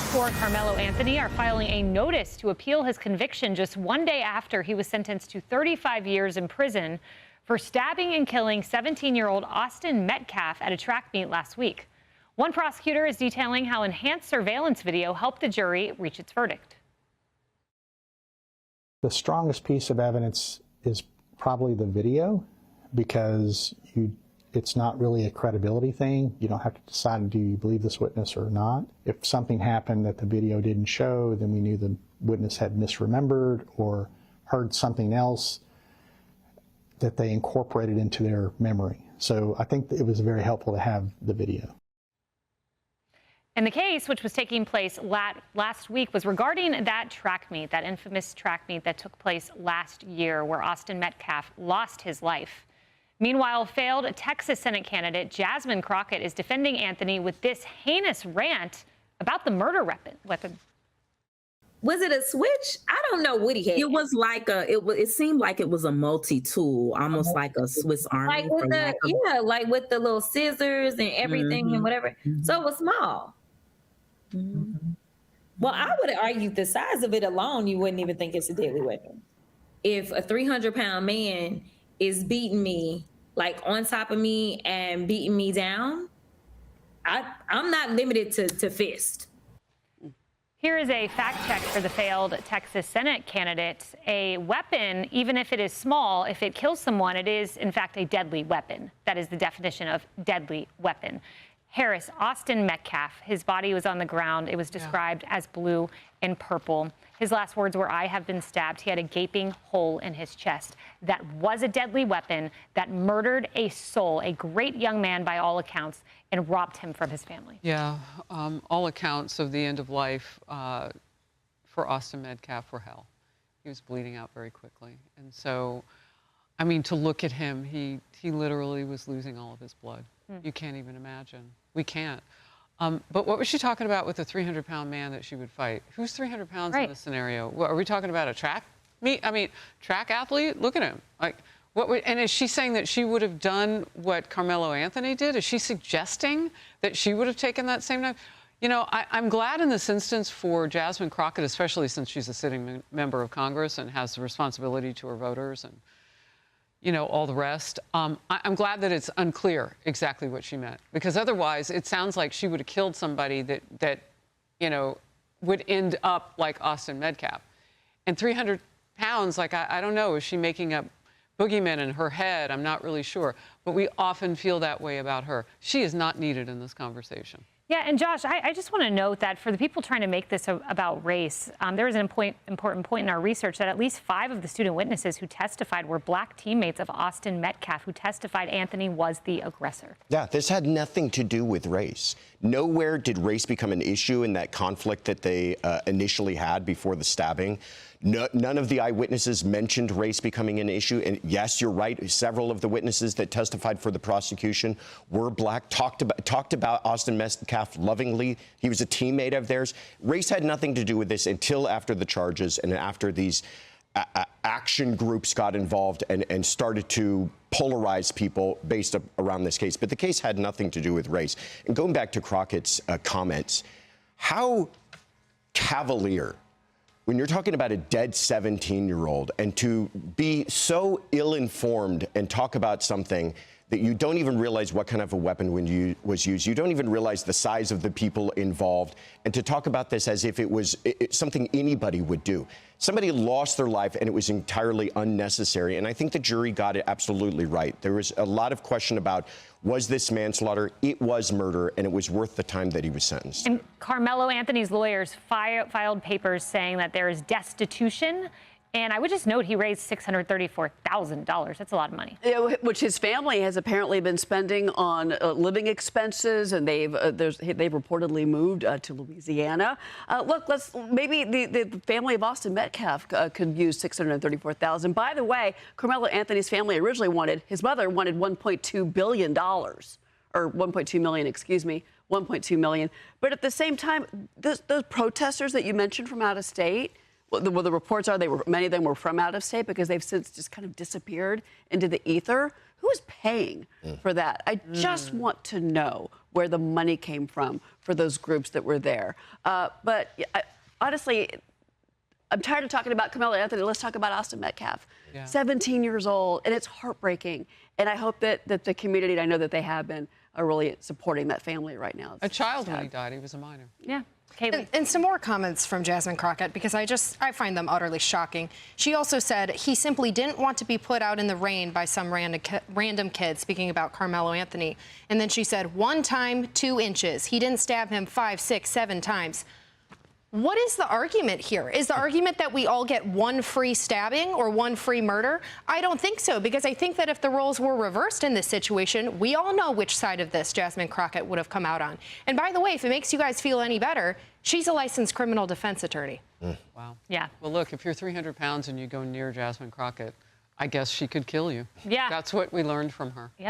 for Karmelo Anthony are filing a notice to appeal his conviction just one day after he was sentenced to 35 years in prison for stabbing and killing 17-year-old Austin Metcalf at a track meet last week. One prosecutor is detailing how enhanced surveillance video helped the jury reach its verdict. The strongest piece of evidence is probably the video, because it's not really a credibility thing. You don't have to decide, do you believe this witness or not? If something happened that the video didn't show, then we knew the witness had misremembered or heard something else that they incorporated into their memory. So I think it was very helpful to have the video. And the case, which was taking place last week, was regarding that track meet, that infamous track meet that took place last year where Austin Metcalf lost his life. Meanwhile, failed Texas Senate candidate Jasmine Crockett is defending Anthony with this heinous rant about the murder weapon. Was it a switch? I don't know what he had. It was like it seemed like it was a multi-tool, almost like a Swiss Army. Like with like with the little scissors and everything and whatever. So it was small. Well, I would argue the size of it alone, you wouldn't even think it's a deadly weapon. If a 300-pound man is beating me, like on top of me and beating me down, I'm not limited to fist. Here is a fact check for the failed Texas Senate candidate. A weapon, even if it is small, if it kills someone, it is, in fact, a deadly weapon. That is the definition of deadly weapon. Harris, Austin Metcalf, his body was on the ground. It was described as blue and purple. His last words were, "I have been stabbed." He had a gaping hole in his chest. That was a deadly weapon that murdered a soul, a great young man by all accounts, and robbed him from his family. Yeah, all accounts of the end of life for Austin Metcalf were hell. He was bleeding out very quickly. And so, I mean, to look at him, he literally was losing all of his blood. You can't even imagine. We can't. But what was she talking about with the 300-pound man that she would fight? Who's 300 pounds in this scenario? What, are we talking about a track meet? I mean, track athlete? Look at him. Like, and is she saying that she would have done what Karmelo Anthony did? Is she suggesting that she would have taken that same knife? You know, I'm glad in this instance for Jasmine Crockett, especially since she's a sitting member of Congress and has the responsibility to her voters and, you know, all the rest. I'm glad that it's unclear exactly what she meant, because otherwise it sounds like she would have killed somebody that you know, would end up like Austin Metcalf. And 300 pounds, like, I don't know, is she making up boogeymen in her head? I'm not really sure. But we often feel that way about her. She is not needed in this conversation. Yeah, and Josh, I just want to note that for the people trying to make this about race, there is an important point in our research that at least 5 of the student witnesses who testified were black teammates of Austin Metcalf, who testified Anthony was the aggressor. Yeah, this had nothing to do with race. Nowhere did race become an issue in that conflict that they initially had before the stabbing. None of the eyewitnesses mentioned race becoming an issue. And yes, you're right. Several of the witnesses that testified for the prosecution were black, talked about Austin Metcalf lovingly. He was a teammate of theirs. Race had nothing to do with this until after the charges and after these action groups got involved and started to polarize people based around this case. But the case had nothing to do with race. And going back to Crockett's comments, how cavalier, when you're talking about a dead 17-year-old, and to be so ill-informed and talk about something that you don't even realize what kind of a weapon was used. You don't even realize the size of the people involved. And to talk about this as if it was something anybody would do. Somebody lost their life, and it was entirely unnecessary. And I think the jury got it absolutely right. There was a lot of question about, was this manslaughter? It was murder, and it was worth the time that he was sentenced. And Karmelo Anthony's lawyers filed papers saying that there is destitution. And I would just note he raised $634,000. That's a lot of money. Which his family has apparently been spending on living expenses, and they've reportedly moved to Louisiana. Look, maybe the family of Austin Metcalf could use $634,000. By the way, Karmelo Anthony's family originally his mother wanted $1.2 billion, or $1.2 million, excuse me, $1.2 million. But at the same time, those protesters that you mentioned from out of state, well, the reports are many of them were from out of state because they've since just kind of disappeared into the ether. Who is paying for that? I just want to know where the money came from for those groups that were there. But honestly, I'm tired of talking about Karmelo Anthony. Let's talk about Austin Metcalf. Yeah. 17 years old, and it's heartbreaking. And I hope that the community, and I know that they have been, are really supporting that family right now. A child when he died. He was a minor. Yeah. Kaylee. And some more comments from Jasmine Crockett, because I find them utterly shocking. She also said he simply didn't want to be put out in the rain by some random kid, speaking about Karmelo Anthony. And then she said, 1 time, 2 inches. He didn't stab him 5, 6, 7 times. What is the argument here? Is the argument that we all get 1 free stabbing or 1 free murder? I don't think so, because I think that if the roles were reversed in this situation, we all know which side of this Jasmine Crockett would have come out on. And by the way, if it makes you guys feel any better, she's a licensed criminal defense attorney. Wow. Yeah. Well, look, if you're 300 pounds and you go near Jasmine Crockett, I guess she could kill you. Yeah. That's what we learned from her. Yep.